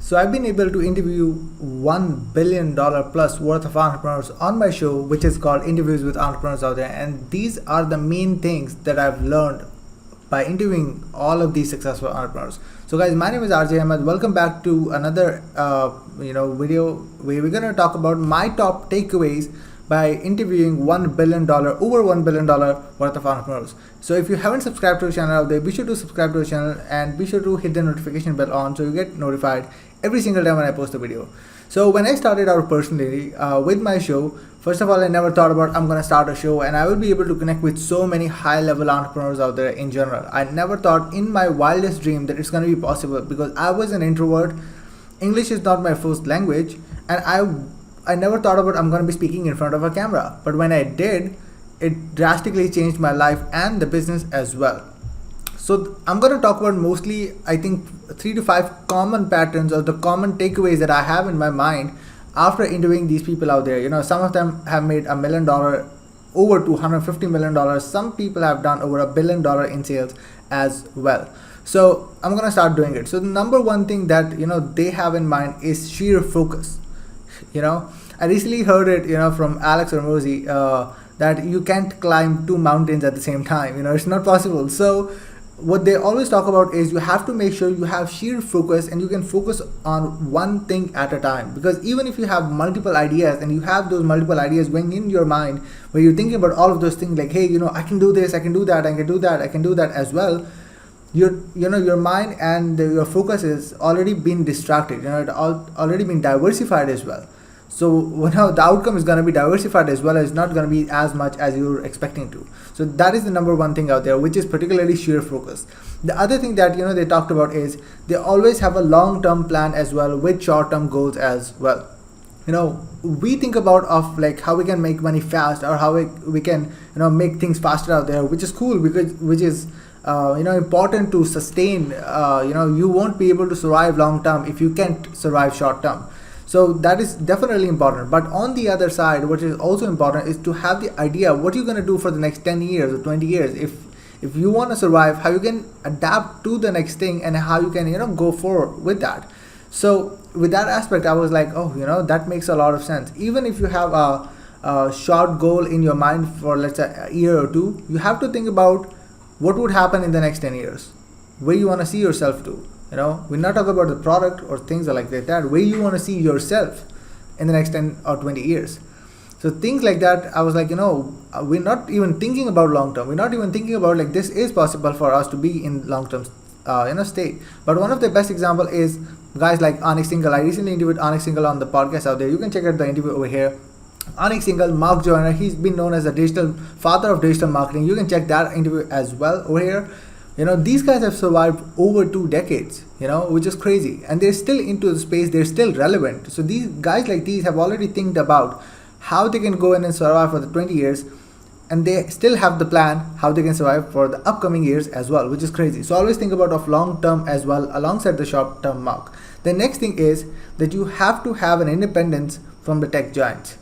So I've been able to interview $1 billion plus worth of entrepreneurs on my show, which is called Interviews with Entrepreneurs Out There. And these are the main things that I've learned by interviewing all of these successful entrepreneurs. So guys, my name is RJ Ahmed. Welcome back to another video where we're gonna talk about my top takeaways by interviewing over $1 billion worth of entrepreneurs. So if you haven't subscribed to the channel out there, be sure to subscribe to the channel and be sure to hit the notification bell on so you get notified every single time when I post a video. So when I started out personally with my show, first of all, I never thought about I'm gonna start a show and I will be able to connect with so many high-level entrepreneurs out there in general. I never thought in my wildest dream that it's gonna be possible because I was an introvert. English is not my first language, and I never thought about I'm gonna be speaking in front of a camera. But when I did, it drastically changed my life and the business as well. So I'm going to talk about mostly, I think, 3 to 5 common patterns or the common takeaways that I have in my mind after interviewing these people out there. You know, some of them have made $1 million, over $250 million. Some people have done over $1 billion in sales as well. So I'm going to start doing it. So the number one thing that, they have in mind is sheer focus. I recently heard it, from Alex or Mosey, that you can't climb 2 mountains at the same time. It's not possible. So what they always talk about is you have to make sure you have sheer focus and you can focus on one thing at a time. Because even if you have multiple ideas and you have those multiple ideas going in your mind where you're thinking about all of those things like, hey, I can do this, I can do that, I can do that, I can do that as well. Your mind and your focus is already been distracted. It already been diversified as well. So the outcome is going to be diversified as well. It's not going to be as much as you're expecting to. So that is the number one thing out there, which is particularly sheer focus. The other thing that they talked about is they always have a long-term plan as well with short-term goals as well. We think about like how we can make money fast or how we can make things faster out there, which is cool because which is important to sustain. You won't be able to survive long term if you can't survive short term. So that is definitely important. But on the other side, what is also important is to have the idea what you're going to do for the next 10 years or 20 years. If you want to survive, how you can adapt to the next thing and how you can go forward with that. So with that aspect, I was like, that makes a lot of sense. Even if you have a short goal in your mind for, let's say, a year or two, you have to think about what would happen in the next 10 years, where you want to see yourself to. We're not talking about the product or things like that, where you want to see yourself in the next 10 or 20 years. So things like that, I was like, we're not even thinking about long term. We're not even thinking about like this is possible for us to be in long term state. But one of the best example is guys like Onyx Single. I recently interviewed Onyx Single on the podcast out there. You can check out the interview over here. Onyx Single, Mark Joyner, he's been known as a father of digital marketing. You can check that interview as well over here. These guys have survived over 2 decades, which is crazy. And they're still into the space, they're still relevant. So these guys like these have already think about how they can go in and survive for the 20 years. And they still have the plan how they can survive for the upcoming years as well, which is crazy. So always think about of long term as well alongside the short term mark. The next thing is that you have to have an independence from the tech giants.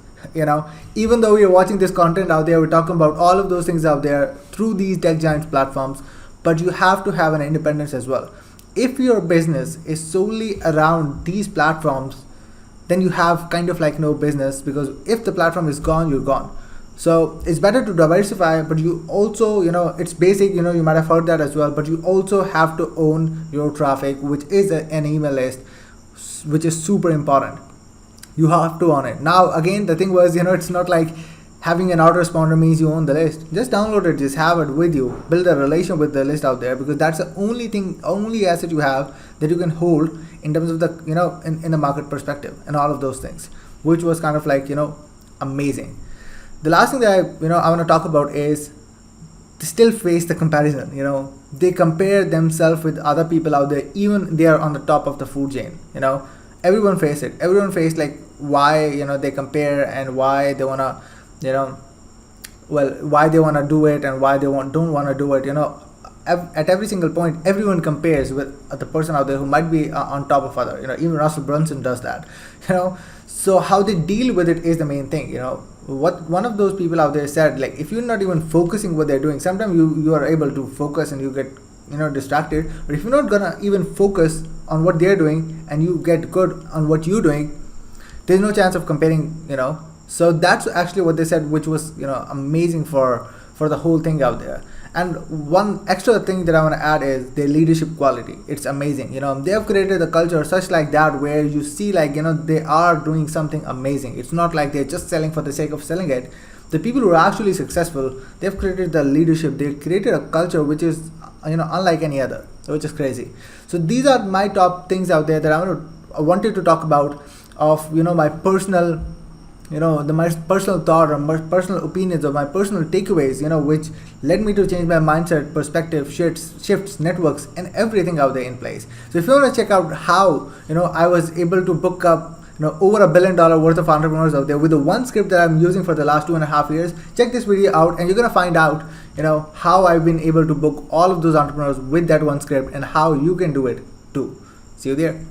Even though we are watching this content out there, we're talking about all of those things out there through these tech giants platforms, but you have to have an independence as well. If your business is solely around these platforms, then you have kind of like no business, because if the platform is gone, you're gone. So it's better to diversify, but you also, it's basic, you might have heard that as well, but you also have to own your traffic, which is an email list, which is super important. You have to own it. Now, again, the thing was, it's not like having an autoresponder means you own the list. Just download it, just have it with you. Build a relation with the list out there, because that's the only asset you have that you can hold in terms of the, in the market perspective and all of those things, which was kind of like, amazing. The last thing that I want to talk about is they still face the comparison. They compare themselves with other people out there, even they are on the top of the food chain. Everyone face it. Everyone face like why they compare and why they wanna why they wanna do it and why they don't wanna do it. At every single point, everyone compares with the person out there who might be on top of other. Even Russell Brunson does that. So how they deal with it is the main thing. What one of those people out there said, like, if you're not even focusing what they're doing, sometimes you are able to focus and you get distracted. But if you're not gonna even focus on what they're doing and you get good on what you're doing, there's no chance of comparing, so that's actually what they said, which was amazing for the whole thing out there. And one extra thing that I want to add is their leadership quality. It's amazing. They have created a culture such like that where you see they are doing something amazing. It's not like they're just selling for the sake of selling it. The people who are actually successful, they've created the leadership. They've created a culture which is unlike any other, which is crazy. So these are my top things out there that I wanted to talk about of my personal my personal thought or my personal opinions or my personal takeaways, which led me to change my mindset, perspective, shifts, networks, and everything out there in place. So if you want to check out how I was able to book up over $1 billion worth of entrepreneurs out there with the one script that I'm using for the last 2.5 years, check this video out, and you're gonna find out how I've been able to book all of those entrepreneurs with that one script and how you can do it too. See you there.